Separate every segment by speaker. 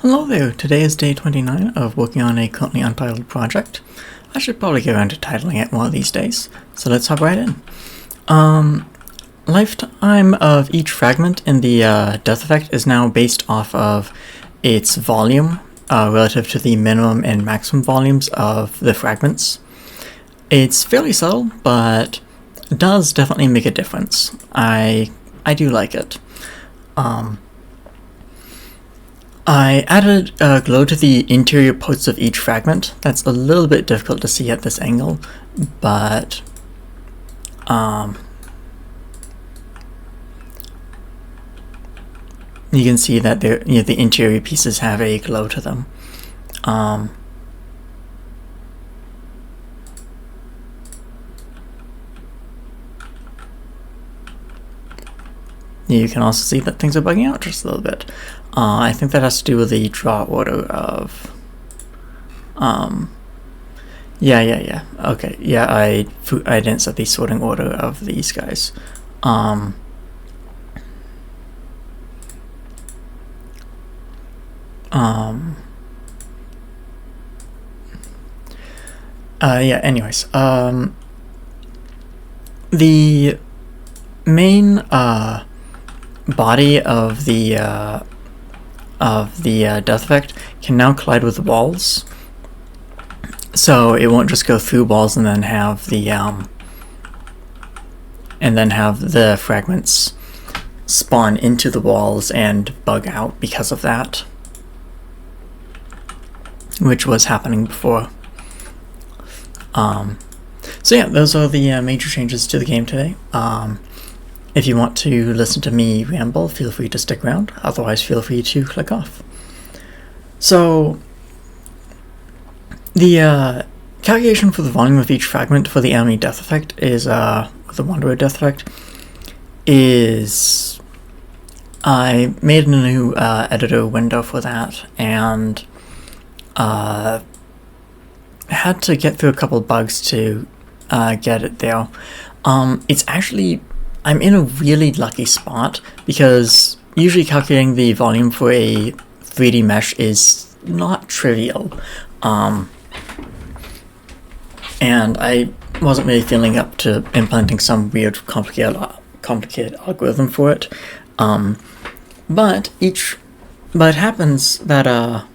Speaker 1: Hello there, today is day 29 of working on a currently untitled project. I should probably get around to titling it one of these days, so let's hop right in. Lifetime of each fragment in the death effect is now based off of its volume relative to the minimum and maximum volumes of the fragments. It's fairly subtle, but it does definitely make a difference. I do like it. I added glow to the interior parts of each fragment. That's a little bit difficult to see at this angle, but you can see that the interior pieces have a glow to them. You can also see that things are bugging out just a little bit. I think that has to do with the draw order of... Yeah. Okay, yeah, I didn't set the sorting order of these guys. Yeah, anyways. The main, body of the death effect can now collide with the walls, so it won't just go through walls and then have the fragments spawn into the walls and bug out because of that, which was happening before. So yeah, those are the major changes to the game today. If you want to listen to me ramble, feel free to stick around. Otherwise, feel free to click off. So, the calculation for the volume of each fragment for the enemy death effect is, the Wanderer death effect, is... I made a new editor window for that, and had to get through a couple bugs to get it there. It's actually... I'm in a really lucky spot, because usually calculating the volume for a 3D mesh is not trivial. And I wasn't really feeling up to implementing some weird complicated algorithm for it. But it happens that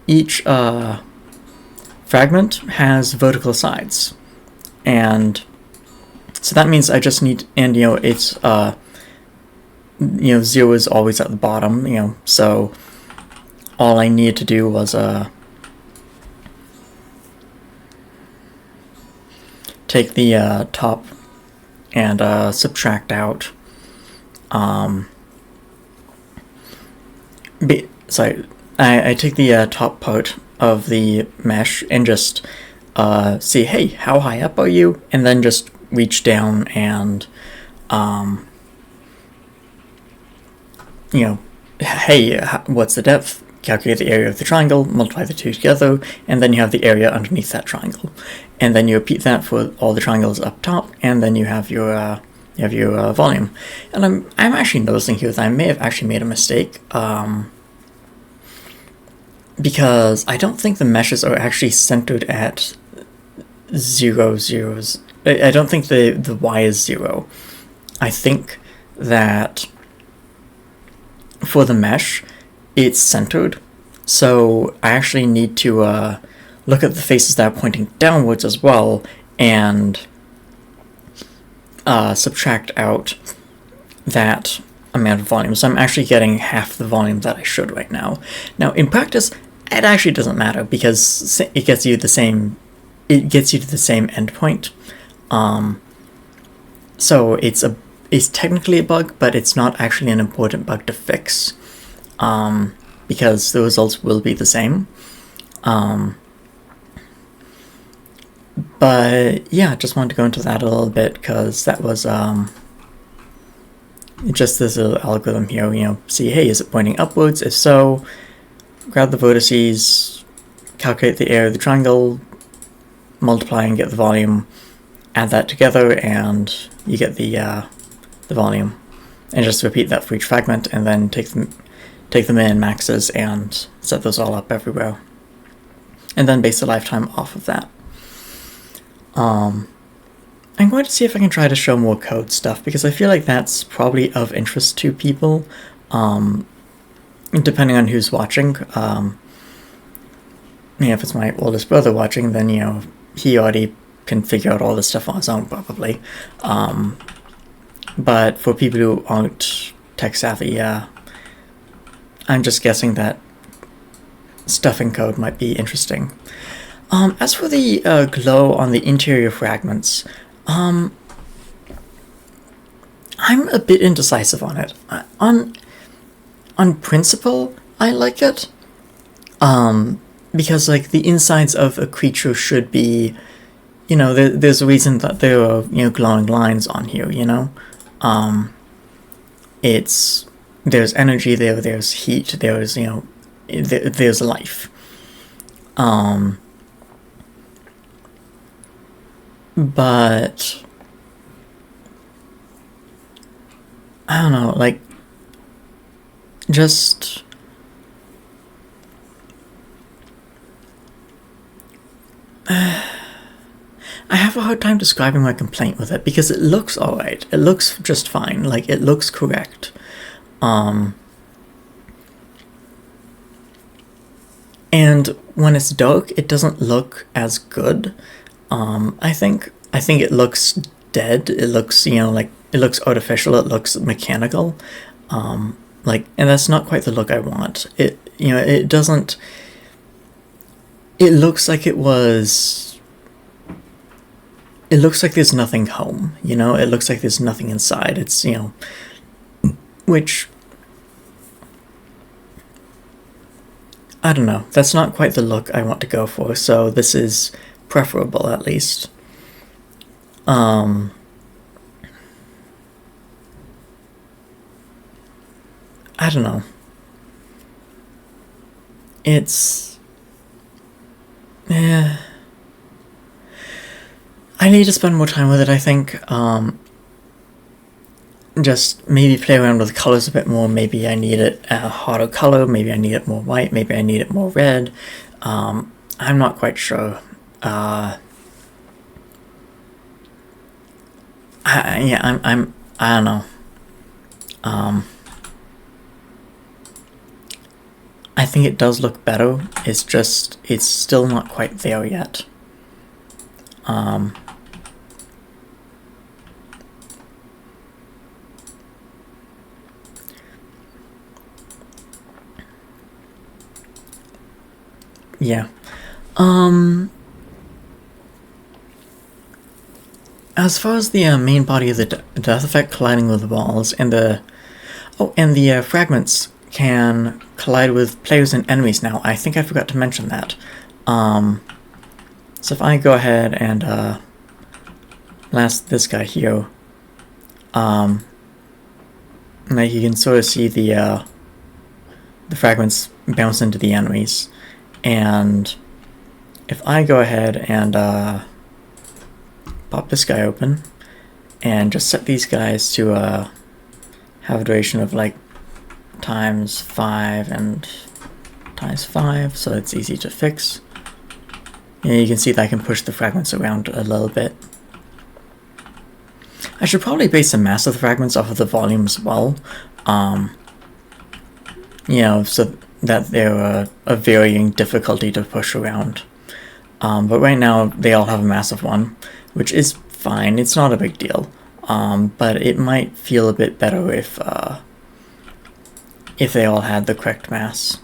Speaker 1: each fragment has vertical sides, and so that means I just need, and it's 0 is always at the bottom, so all I needed to do was take the top and subtract out I take the top part of the mesh and just see, hey, how high up are you, and then just reach down and hey, what's the depth? Calculate the area of the triangle, multiply the two together, and then you have the area underneath that triangle, and then you repeat that for all the triangles up top, and then you have your volume. And I'm actually noticing here that I may have actually made a mistake, because I don't think the meshes are actually centered at 0, 0s. I don't think the y is 0. I think that for the mesh, it's centered. So I actually need to look at the faces that are pointing downwards as well, and subtract out that amount of volume. So I'm actually getting half the volume that I should right now. Now, in practice, it actually doesn't matter, because it gets you to the same endpoint. So it's technically a bug, but it's not actually an important bug to fix, because the results will be the same. But yeah, just wanted to go into that a little bit, because that was just this little algorithm here. See, hey, is it pointing upwards? If so, grab the vertices, calculate the area of the triangle, multiply and get the volume, add that together, and you get the volume. And just repeat that for each fragment, and then take take the min maxes and set those all up everywhere, and then base the lifetime off of that. I'm going to see if I can try to show more code stuff, because I feel like that's probably of interest to people, depending on who's watching. If it's my oldest brother watching, then, he already can figure out all this stuff on his own, probably. But for people who aren't tech savvy, I'm just guessing that stuffing code might be interesting. As for the glow on the interior fragments, I'm a bit indecisive on it. On principle, I like it. Because, like, the insides of a creature should be, there's a reason that there are, glowing lines on here, there's energy there, there's heat, there's, there's life. But I don't know, like, just I have a hard time describing my complaint with it, because it looks alright. It looks just fine. Like, it looks correct. And when it's dark, it doesn't look as good. I think it looks dead. It looks, like, it looks artificial. It looks mechanical. And that's not quite the look I want. It doesn't. It looks like it was. It looks like there's nothing home. It looks like there's nothing inside. It's, which, I don't know. That's not quite the look I want to go for. So this is preferable, at least. I don't know. It's... I need to spend more time with it, I think. Just maybe play around with colors a bit more. Maybe I need it a hotter color. Maybe I need it more white. Maybe I need it more red. I'm not quite sure. I don't know. I think it does look better. It's still not quite there yet. Yeah. As far as the main body of the death effect colliding with the walls, and the fragments can collide with players and enemies now. I think I forgot to mention that. So if I go ahead and blast this guy here, like, you can sort of see the fragments bounce into the enemies. And if I go ahead and pop this guy open and just set these guys to have a duration of like times 5 and times 5, so it's easy to fix. And you can see that I can push the fragments around a little bit. I should probably base the mass of the fragments off of the volume as well. So that they're a varying difficulty to push around. But right now they all have a massive one, which is fine. It's not a big deal. But it might feel a bit better if they all had the correct mass.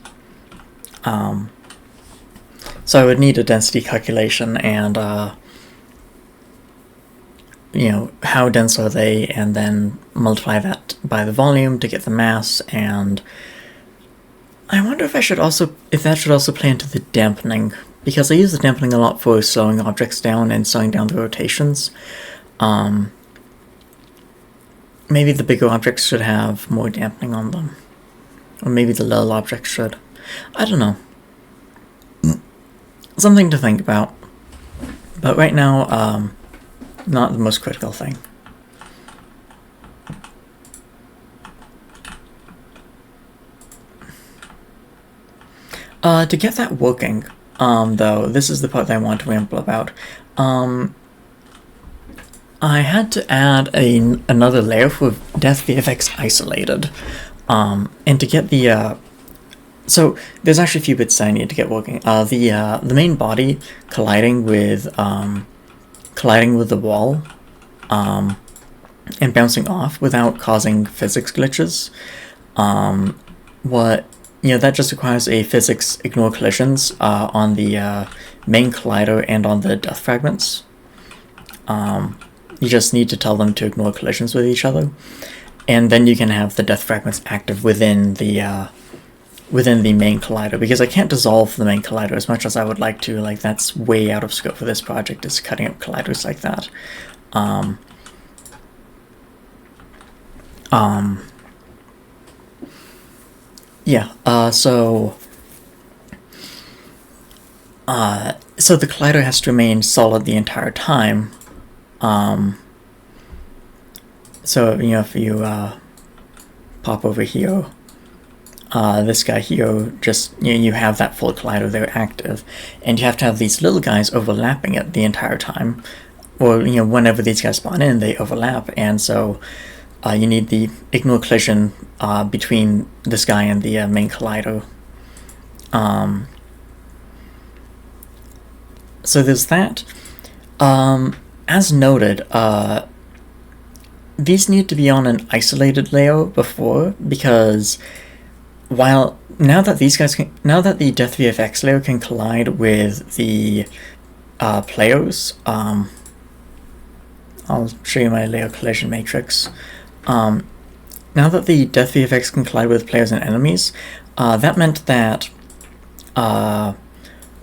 Speaker 1: So I would need a density calculation and how dense are they, and then multiply that by the volume to get the mass. And I wonder if that should also play into the dampening, because I use the dampening a lot for slowing objects down and slowing down the rotations. Maybe the bigger objects should have more dampening on them, or maybe the little objects should. I don't know. Something to think about. But right now, not the most critical thing. To get that working, though, this is the part that I want to ramble about. I had to add another layer for Death VFX Isolated, and to get the so there's actually a few bits I need to get working. The main body colliding with the wall, and bouncing off without causing physics glitches. That just requires a physics ignore collisions on the main collider and on the death fragments. You just need to tell them to ignore collisions with each other, and then you can have the death fragments active within the main collider, because I can't dissolve the main collider as much as I would like to. Like, that's way out of scope for this project, is cutting up colliders like that. So the collider has to remain solid the entire time. So, if you pop over here, this guy here, just, you have that full collider there active, and you have to have these little guys overlapping it the entire time, or, whenever these guys spawn in, they overlap, and so you need the ignore collision between this guy and the main collider. So there's that. As noted, these need to be on an isolated layer before, because now that the Death VFX layer can collide with the players, I'll show you my layer collision matrix. Now that the Death VFX can collide with players and enemies, that meant that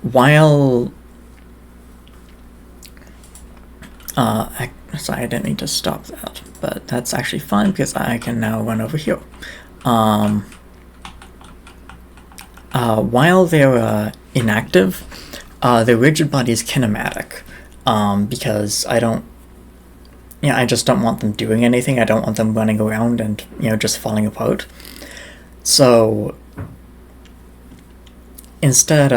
Speaker 1: while sorry, I didn't mean to stop that, but that's actually fine because I can now run over here. While they're inactive, their rigid body is kinematic, because I just don't want them doing anything. I don't want them running around and, just falling apart. So instead,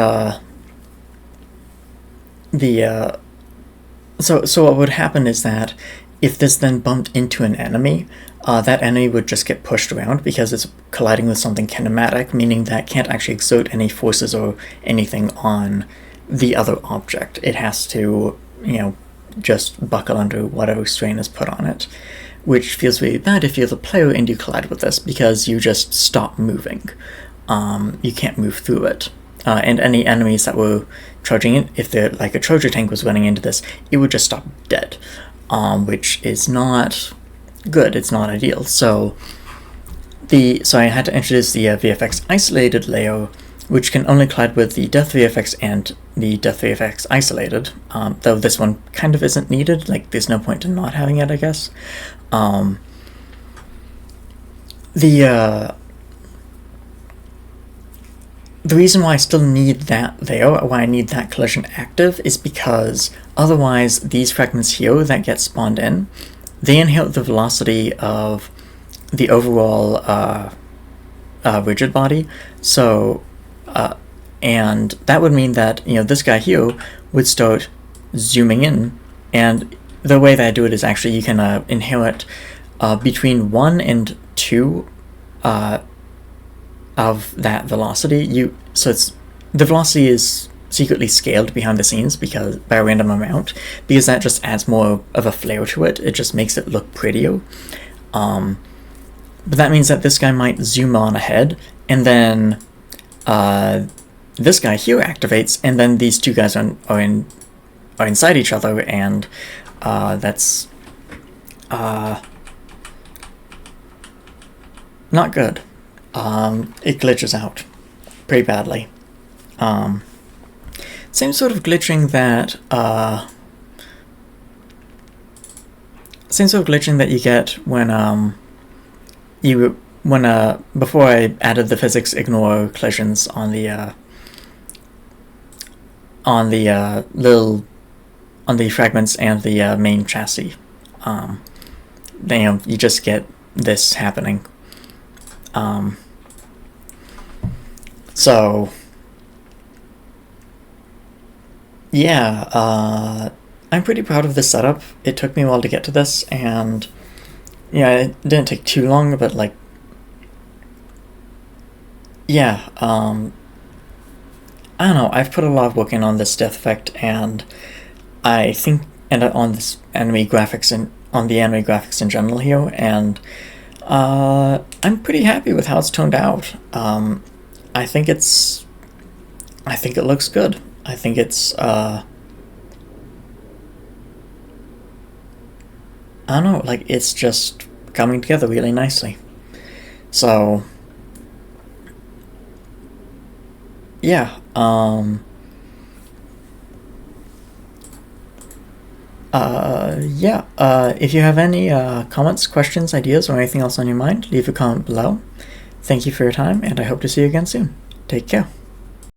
Speaker 1: So what would happen is that if this then bumped into an enemy, that enemy would just get pushed around because it's colliding with something kinematic, meaning that can't actually exert any forces or anything on the other object. It has to, just buckle under whatever strain is put on it, which feels really bad if you're the player and you collide with this, because you just stop moving. You can't move through it. And any enemies that were charging in, if they're like a Trojan tank was running into this, it would just stop dead, which is not good. It's not ideal. So I had to introduce the VFX isolated layer, which can only collide with the Death VFX and the Death VFX isolated, though this one kind of isn't needed. Like, there's no point in not having it, I guess. The reason why I still need that there, or why I need that collision active, is because otherwise these fragments here that get spawned in, they inherit the velocity of the overall rigid body. So, and that would mean that, this guy here would start zooming in, and the way that I do it is actually you can inherit between 1 and 2 of that velocity. So the velocity is secretly scaled behind the scenes by a random amount, because that just adds more of a flair to it. It just makes it look prettier. But that means that this guy might zoom on ahead, and then this guy here activates, and then these two guys are inside each other, and that's not good. It glitches out pretty badly. Same sort of glitching that you get when before I added the physics ignore collisions on the fragments and the main chassis. You just get this happening. So yeah, I'm pretty proud of this setup. It took me a while to get to this, and yeah, it didn't take too long, but like, yeah, I don't know. I've put a lot of work in on this death effect, and I think, and on this anime graphics and on the anime graphics in general here, and I'm pretty happy with how it's turned out. I think it's, I think it looks good. I think it's, I don't know, like it's just coming together really nicely. So yeah, yeah. If you have any comments, questions, ideas, or anything else on your mind, leave a comment below. Thank you for your time, and I hope to see you again soon. Take care.